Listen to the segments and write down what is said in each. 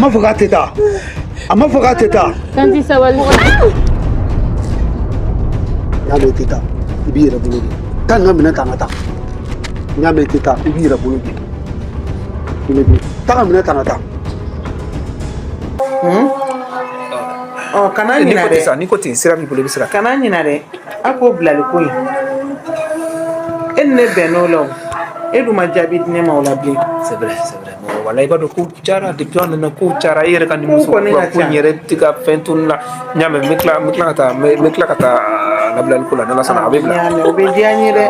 ma fɔ k'a tɛ taa a ma fɔ k'a tɛ taa Tanti sabali N y'a mɛn i tɛ taa I b'i yɛrɛ bolo de taa n ka minɛn ta n ka taa n y'a mɛn I tɛ taa I b'i yɛrɛ bolo de taa ka minɛn ta n ka taa kana ɲina dɛ ni ko ten sira b'i bolo I bɛ se ka kana ɲina dɛ a k'o bilali ko in e ni ne bɛnn'o la o e dun ma jaabi di ne ma o la bilen c'est vrai wala I b'a dɔn ko cayara depuis an nana ko cayara I yɛrɛ ka nimisa ko in yɛrɛ tɛ ka fɛn to ne la n y'a mɛn n bɛ tila ka taa labilali ko la n'Ala sɔnna a bɛ bila o bɛ diya n ye dɛ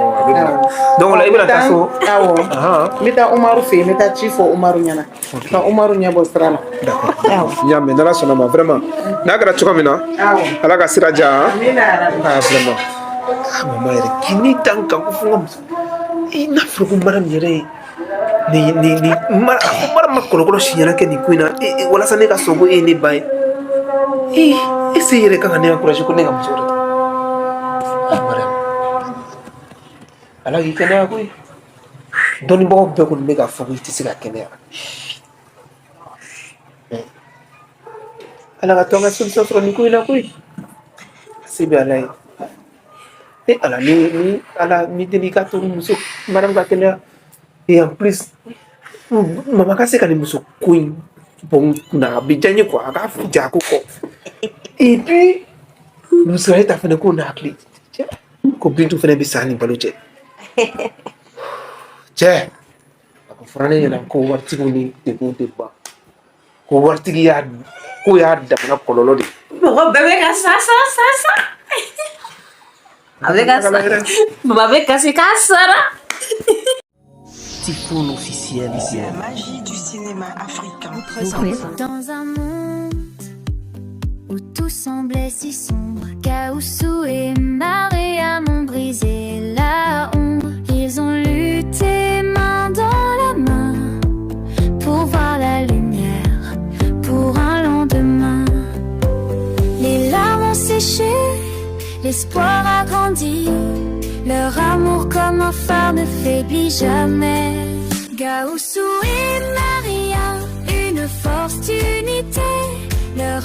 donc o la I bɛna taa so awɔ n bɛ taa Umaru fɛ yen n bɛ taa ci fɔ Umaru ɲɛna ka Umaru ɲɛ bɔ sira la d'accord n y'a mɛn n'Ala sɔnna ma vraiment n'a kɛra cogo min na Ala ka sira diya vraiment mama yɛrɛ kini tan kan ko fo n ka muso n'a fɔra ko madame yɛrɛ ye ni mara ma kɔlɔkɔlɔ siɲɛna kɛ nin ko in na walasa ne ka sɔn ko e ye ne ba ye est-ce que yɛrɛ kan ka ne encourager ko ne ka muso wɛrɛ ta madame Ala k'i kɛnɛya koyi dɔnnibagaw bɛɛ kɔni bɛ k'a fɔ ko I tɛ se ka kɛnɛya Ala ka to an ka solution sɔrɔ nin ko in na koyi se bɛ Ala ye Ala ni Ala ni deli ka to muso madame ka kɛnɛya et en plus mama ka se ka nin muso ko in bɔ n kunna a bɛ diya n ye quoi a k'a ja ko kɔ et puis musoya ta fɛnɛ ko n'a hakili ko Bintu fɛnɛ bɛ sa ni balo cɛ cɛ a ko fɔra ne ɲɛna ko waritigiw ni degun tɛ ban ko waritigi ko y'a damana kɔlɔlɔ de mɔgɔ bɛɛ bɛ ka sa a bɛ ka sa baba bɛ kasi k'a sara Typhoon officiel ici. La magie du cinéma africain. Dans un monde où tout semblait si sombre, Gaoussou et Mariam ont brisé la ombre. Ils ont lutté main dans la main pour voir la lumière, pour un lendemain. Les larmes ont séché, l'espoir a grandi. Leur amour comme un phare ne faiblit jamais. Gaoussou et Maria, une force d'unité. Leur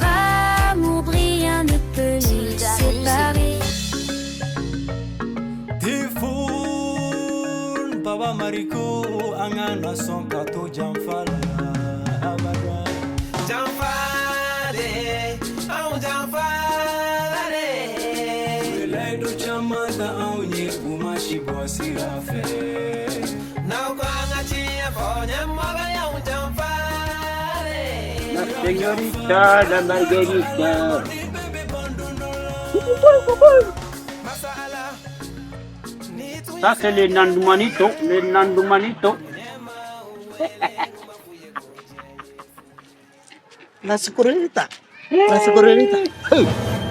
amour brillant ne peut les séparer. Typhoon, Baba Mariko, Angana son kato Jamfala. Jamfale, oh Jamfale. Relay do chamada aunye umashi boasirafe. Now kwanga chia fonya maga ya Jamfale. La señorita, la Margarita. Ça c'est les Nandumanito, les Nandumanito. La señorita. La señorita.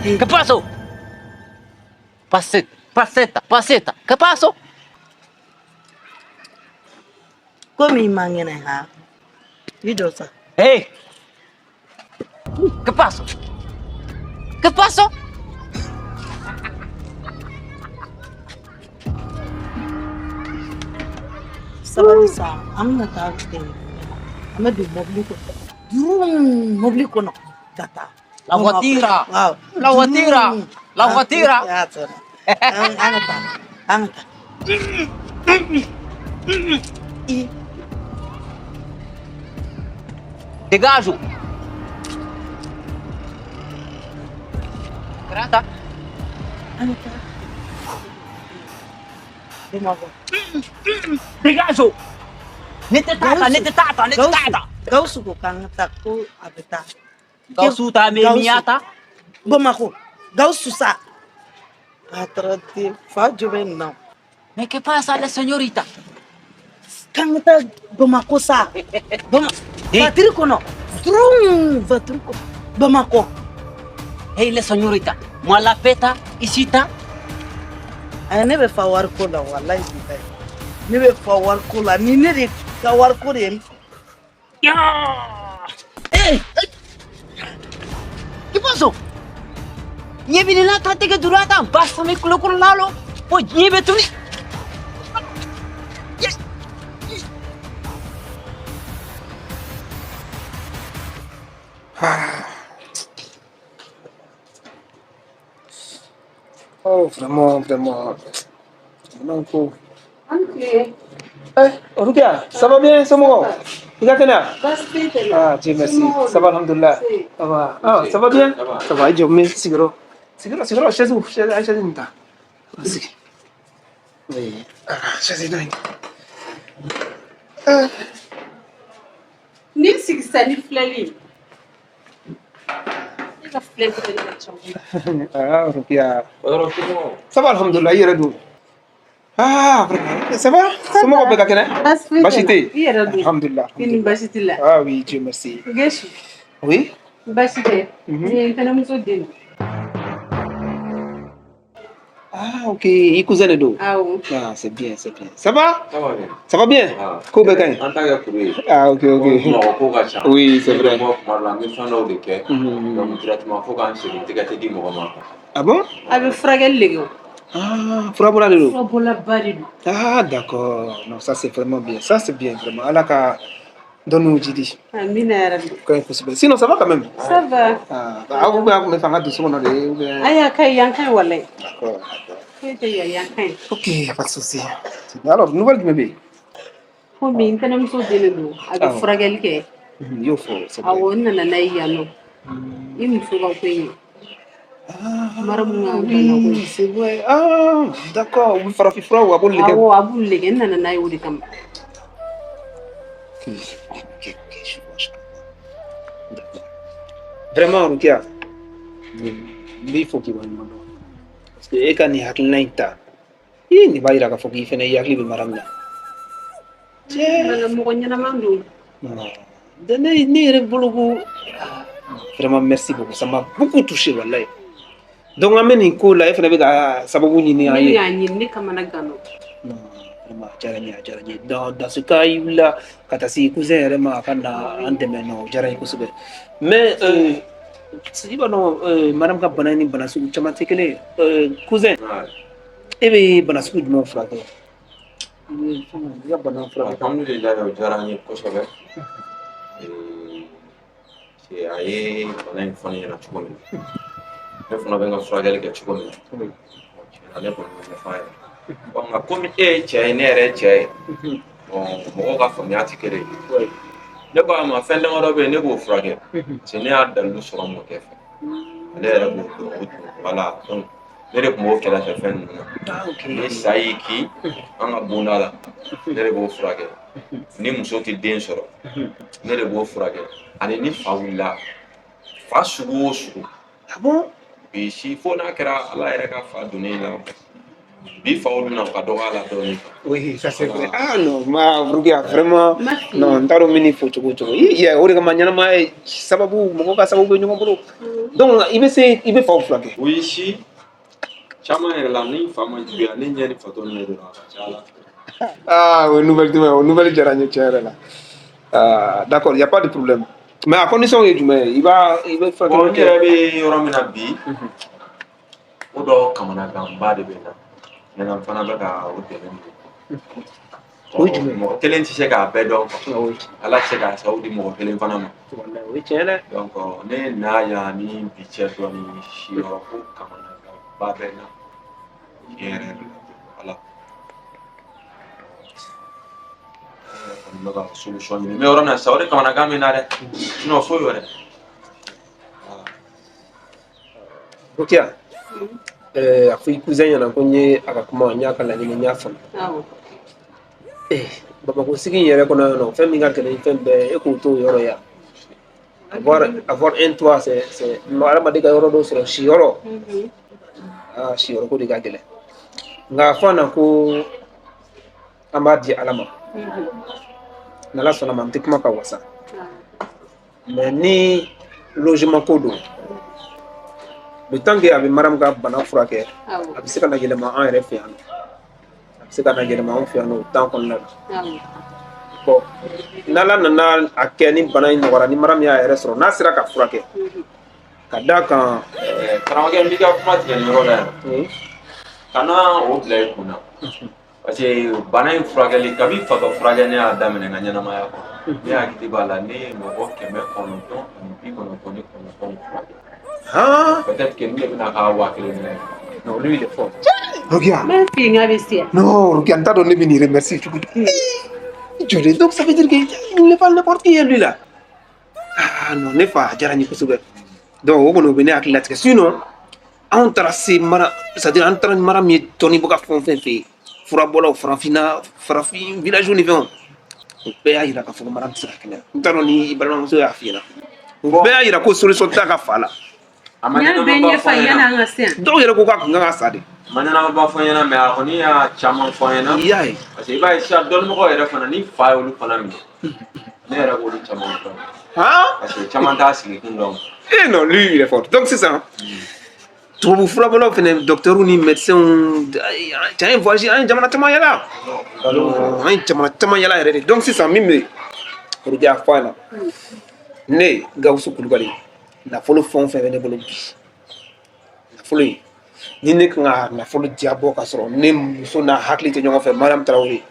¿Qué pasó? Paseta. ¿Qué pasó? Komi mangene ha. Idosa. Hey. ¿Qué pasó? ¿Qué pasó? Sabalisa, amna taate. Amadu mobiliko. Durum mobiliko no. Tata. La guatira. Wow. La guatira. La guatira. Angata. Degajo. Grata. Angata. Degajo. Nete tata. Gausu ko kangata ko abeta. Gausu ta me miata. Bomako. Gausu sa. Atrati fa joven não. ¿Me qué pasa, la señorita? Kangata Bomako sa. Vatriko no. Trum vatriko. Bomako. Hey, la señorita. Moi la peta isita. Ay ne be fa war ko la wallahi billahi. Ne be fa war ko la ni ne de ka war ko de. Ya. ¿Qué pasó? Nieve ni la tate que durata. Basta me culo con lalo. Pues nieve tú. Oh, vraiment, vraiment. Donc, Anke. Rukia, ça va bien, c'est bon? Regarde là. Ah, Dieu merci. Ça va, alhamdoulilah. Ça va. Ah, ça va bien? Ça va, Dieu merci, gros. Sigaro, chaise où? Chaise où? Merci. Oui. Ah, chaise dingue. Ni sigi flali. Ila flali flali. Ah, Rukia. Ça va, alhamdoulilah, il est redou. Ah, vraiment. Ça va? C'est moi qui vais te Bachité. Alhamdulillah. Ini Bachité. Ah oui, Dieu merci. Geshu. Oui? Bachité. Ni kana musodin. Ah, ok. Il cousin d'eau. Ah oui. Ah, c'est bien, c'est bien. Ça va? Ça va bien. Ça va bien? Ah. Kobekan. En tant que courrier. Ah, ok, ok. Oui, c'est vrai. Moi, la mission là où est donc directement faut quand se te dit moi. Ah bon? Avec fragel lego. Ah, Furabola de l'eau. Furabola barido. Ah, d'accord. Non, ça c'est vraiment bien. Ça c'est bien, vraiment. Alaka, donne-nous Jidi. Amina Rabbi. Quand il faut se Sinon, ça va quand même? Ça va. Ah, vous pouvez me faire un doucement dans les. Aya kai yankai walai. D'accord. Yankai. Ok, pas de souci. Alors, nouvelle du bébé. Ko min kana musodin do. Avec fragel ke. Il faut. C'est Ah, on a na yano. Il faut pas payer. Oui, c'est vrai. Ah, d'accord. Vous fera fifra ou abon les gars. Ah, abon les gars, nana na yodi kam. Ok, je vois. D'accord. Vraiment, Rukia, il faut qu'il y ait un moment. Parce que quand il y a un naïta, il n'y a pas de faut qu'il fasse un yakli de maramna. Mana mo kanya naman do. Non. Vraiment, merci beaucoup. Ça m'a beaucoup touché, wallahi. Donc, on a mis une colle là, il fallait que ça vous n'y ait rien. Il n'y a pas de gano. Non, vraiment, jarani. Dans ce cas, il y a des cousins, vraiment, quand on a un déménagement, jarani kusube. Mais, si vous madame Kabanani, Banasou, Chamatekele, cousin, et bien, Banasou, du mon frère. Il y a bon frère. Comme nous déjà, jarani kusube. C'est aïe, on a une famille là, tu connais. Ne fana bɛ n ka furakɛli kɛ cogo min na ale kɔni bɛ ɲɛfɔ a ye nka komi e ye cɛ ye ne yɛrɛ ye cɛ ye mɔgɔw ka faamuya tɛ kelen ye ne ko a ma fɛn damadɔ bɛ yen ne b'o furakɛ parce que ne y'a dalilu sɔrɔ mɔkɛ fɛ ale yɛrɛ b'o dɔn o tun wala donc ne de tun b'o kɛrɛfɛ fɛn ninnu na ni sa y'i kin an ka bonda la ne de b'o furakɛ ni muso tɛ den sɔrɔ ne de b'o furakɛ ani ni fa wulila fa sugu o sugu. Ah bon? Bi si fo n'a kɛra ala yɛrɛ ka fa donnen la bi faw bɛna ka dɔgɔ a la dɔɔnin. Oui, ça c'est vrai. Ah non, Rukia, vraiment. Non, n t'a dɔn n bɛ nin fɔ cogo o cogo. O de kama ɲɛnama ye sababu mɔgɔ ka sababu bɛ ɲɔgɔn bolo. Donc i bɛ faw furakɛ. Oui, si caman yɛrɛ la ni fa ma juguya ne ɲɛ ni fatɔ ne dɔrɔn a ka ca ala fɛ. Ah, o nouvelle diyara n ye tiɲɛ yɛrɛ la. Ah, d'accord, il y a pas de problème. Mais à condition ye jumɛn ye? I bɛ furakɛ. Bon, n yɛrɛ bɛ yɔrɔ min na bi o dɔ kamanaganba de bɛ na mɛ n fana bɛ ka o dɛmɛ de. Mɔgɔ kelen tɛ se k'a bɛɛ dɔn ala tɛ se k'a sababu di mɔgɔ kelen fana ma. O ye tiɲɛ dɛ. Donc ne n'a yan ni bi cɛ dɔɔni siyɔrɔ ko kamanaganba bɛ na tiɲɛ yɛrɛ de la ala. Kɔni bɛ ka solution ɲini n bɛ yɔrɔ min na sisan o de kamanagan bɛ na dɛ sinon foyi wɛrɛ. Rukia, a fɔ i cousin ɲɛna ko n ye a ka kuma n y'a ka laɲini n y'a faamu. Bamakɔ sigi in yɛrɛ kɔnɔ yan nɔ fɛn min ka gɛlɛn ni fɛn bɛɛ e k'o to o yɔrɔ yan. Avoir un toit c'est adamaden ka yɔrɔ dɔ sɔrɔ siyɔrɔ. Ah, siyɔrɔ ko de ka gɛlɛn. Nka a fɔ a na ko an b'a di ala ma. N'ala sɔnna ma n tɛ kuma ka wasa. Mais ni logement ko don. Le temps que a bɛ madame ka bana furakɛ a bɛ se ka na yɛlɛma an yɛrɛ fɛ yan nɔ a bɛ se ka na yɛlɛma an fɛ yan nɔ o temps kɔnɔna na bon n'ala nana a kɛ ni bana in nɔgɔyara ni madame y'a yɛrɛ sɔrɔ n'a sera ka furakɛ ka d'a kan karamɔgɔ n b'i ka kuma tigɛ nin yɔrɔ la yan kana o bila i kun na parce que bana in furakɛli kabi fatɔ furakɛ ne y'a daminɛ n ka ɲɛnamaya kɔnɔ ne hakili b'a la ne ye mɔgɔ 999 furakɛ peut-être que ne bɛna k'a 1000 minɛ non lui il est fort Rokia Même fille, il y a des siens. non Rokia n t'a dɔn ne bɛ nin remercier cogo di joli donc ça veut dire que il n'est pas n'importe qui lui là ah non ne fa a diyara n ye kosɛbɛ donc o kɔni o bɛ ne hakili latigɛ sinon anw taara se mara c'est-à-dire an taara mara min ye tɔni bɔ ka fɛn o fɛn fɛ yen furabɔlaw farafin village ni fɛnw o bɛɛ y'a yira k'a fɔ ko mara tɛ se ka kɛnɛya n t'a dɔn ni i balimamuso y'a f'i ɲɛna o bɛɛ y'a yira ko solution t'a ka fa la Ɲɛ bɛ ɲɛfɔ ɲɛna an ka se yan. dɔw yɛrɛ ko k'a kun kan ka sa de ma ɲɛnama ba fɔ n ɲɛna mais a kɔni y'a caman fɔ n ɲɛna i y'a ye parce que i b'a ye sisan dɔnnimɔgɔw yɛrɛ fana ni fa y'olu fana minɛ ne yɛrɛ b'olu caman dɔn parce que caman t'a sigi kun dɔn eh non lui il est fort donc sisan tubabu furabɔlaw fɛnɛ docteur ni médecin cɛ an ye voyage an ye jamana caman yala an ye jamana caman yala yɛrɛ de donc sisan min bɛ o de y'a fɔ a la ne Gawusu Kulubali nafolo fɛn o fɛn bɛ ne bolo bi nafolo in ni ne kan ka nafolo diya bɔ ka sɔrɔ ne muso n'a hakili tɛ ɲɔgɔn fɛ Mariam Tarawele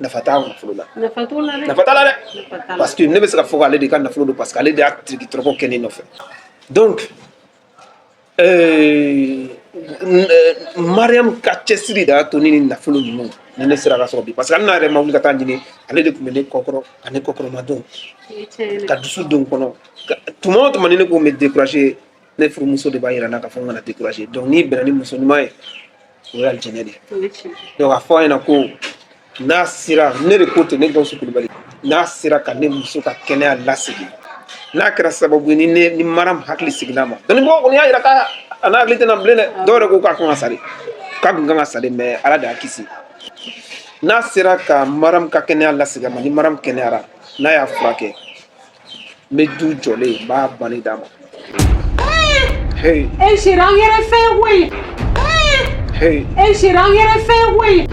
nafa t'a nafolo la Nafa t'o la dɛ. nafa t'a la dɛ parce que ne bɛ se ka fɔ k'ale de ka nafolo don parce que ale de y'a tiriki-tɔrɔkɔ kɛ ne nɔfɛ donc Mariam ka cɛsiri de y'a to ne ni nafolo ninnu ni ne sera ka sɔrɔ bi parce que hali n'a yɛrɛ ma wuli ka taa ɲini ale de tun bɛ ne kɔkɔrɔ ka ne kɔkɔrɔma dɔn ka dusu don kɔnɔ tuma o tuma ni ne ko n bɛ décourager ne furumuso de b'a yira n na k'a fɔ n kana décourager donc n'i bɛnna ni muso ɲuman ye o ye alijinɛ de ye donc a fɔ a ɲɛna ko n'a sera ne de ko ten ne Gawusu Kulubali n'a sera ka ne muso ka kɛnɛya lasegin n'a kɛra sababu ye ni Mariam hakili seginna ma donc ni mɔgɔ kɔni y'a yira k'a n'a hakili tɛna bilen dɛ dɔw yɛrɛ ko k'a kan ka sa de k'a kun kan ka sa de mais Ala de y'a kisi n'a sera ka Mariam ka kɛnɛya lasegin a ma ni Mariam kɛnɛyara n'a y'a furakɛ n bɛ du jɔlen n b'a bani d'a ma. Hey. E sira an yɛrɛ fɛn koyi. Hey. E sira an yɛrɛ fɛn koyi.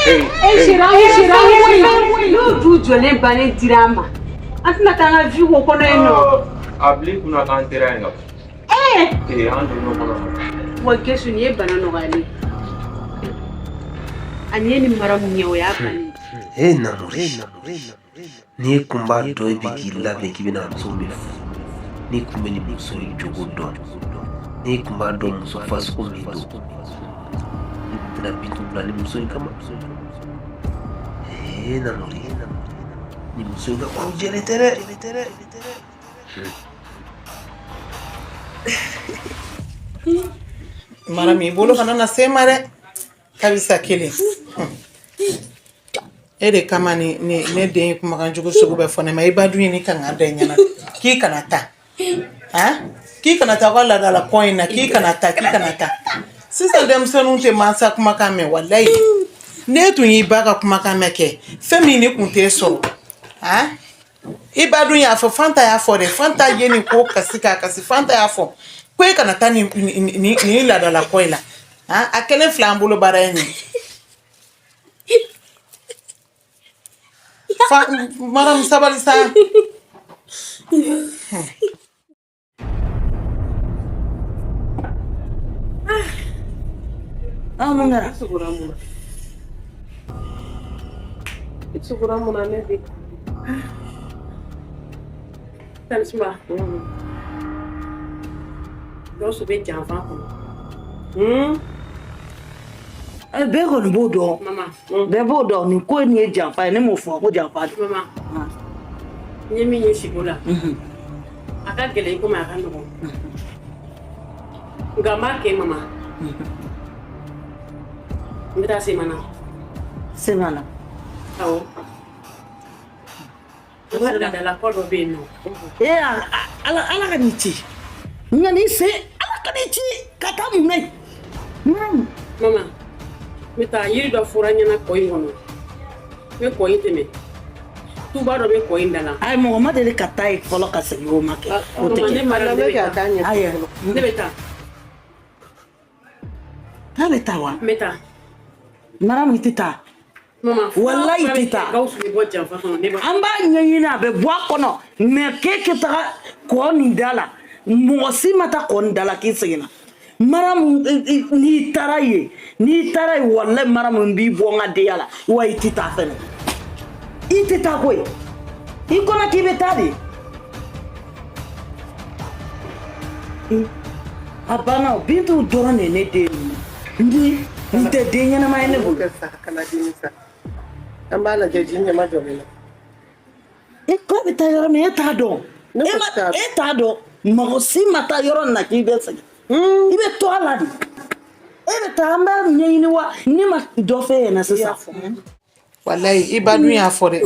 Hey. E sira an yɛrɛ fɛn koyi. N'o du jɔlen bannen dira an ma an tɛna taa an ka vie wo kɔnɔ yen nɔ. a bila i kunna k'an teri yen ka an donn'o kɔnɔ wa Gesu nin ye bana nɔgɔyalen ani ye ni mara mun ye o y'a bannen. Namori n'i ye kunba dɔ i bi k'i labɛn k'i bɛna muso min furu n'i kun bɛ ni muso ye jogo dɔn n'i kun b'a dɔn muso fasugu min don i kun tɛna bitu bila ni muso in kama Namori ni muso in ka kɔrɔ jɛlen tɛ dɛ Mara mi bolo kana na se ma dɛ kabisa kelen e de kama ne den ye kumakan jugu sugu bɛɛ fɔ ne ma i ba dun ye ni kan ka da ɲɛna k'i kana taa k'i kana taa ka ladala kɔn in na k'i kana taa sisan denmisɛnninw tɛ mansa kumakan mɛn walayi ne tun y'i ba ka kumakan mɛn kɛ fɛn min ne kun t'e sɔrɔ i ba dun y'a fɔ Fanta y'a fɔ dɛ Fanta ye nin ko kasi k'a kasi Fanta y'a fɔ ko e kana taa nin ladala kɔn in la a kelen fila an bolo baara ye nin Maram sabali sa mungara Sukura muna ne bi. Tanisma. Gawusu bɛ janfa kɔnɔ. bɛɛ kɔni b'o dɔn bɛɛ b'o dɔn nin ko nin ye janfa ye ne m'o fɔ ko janfa don. Mama n ye min ye siko la a ka gɛlɛn i komi a ka nɔgɔn nka n b'a kɛ mama n bɛ taa Semana. Awɔ. O ka ladalakɔ dɔ bɛ yen nɔ. Ala ka nin ci nka nin se Ala ka nin ci ka taa mun na yen. Mama n bɛ taa yiri dɔ fɔra n ɲɛna kɔ in kɔnɔ n bɛ kɔ in tɛmɛ tuba dɔ bɛ kɔ in da la. Ayi mɔgɔ ma deli ka taa yen fɔlɔ ka segin o ma kɛ. O tɛ kɛ. Ne bɛ taa ne bɛ taa. K'a bɛ taa wa? N bɛ taa. Mara min tɛ taa. Mama wallahi tɛ taa. Gawusu bɛ bɔ janfa kɔnɔ ne b'a. An b'a ɲɛɲini a bɛ bɔ a kɔnɔ mais k'e ka taga kɔ nin da la mɔgɔ si ma taa kɔ nin da la k'i seginna Maram ni taraye wallahi maram bi bonga de yala wa itita fene itita koy ikona kibe tadi abana bintu dorane ne de ndi nte de nyana ma ne buka sa kana dinisa ambala je jinje ma jobela ko bita yoro me ta do e ta do mago si mata yoro na kibe sa ibe to ala di ebe ta amba nyini wa ni ma do fe na sasa wallahi ibadu ya fore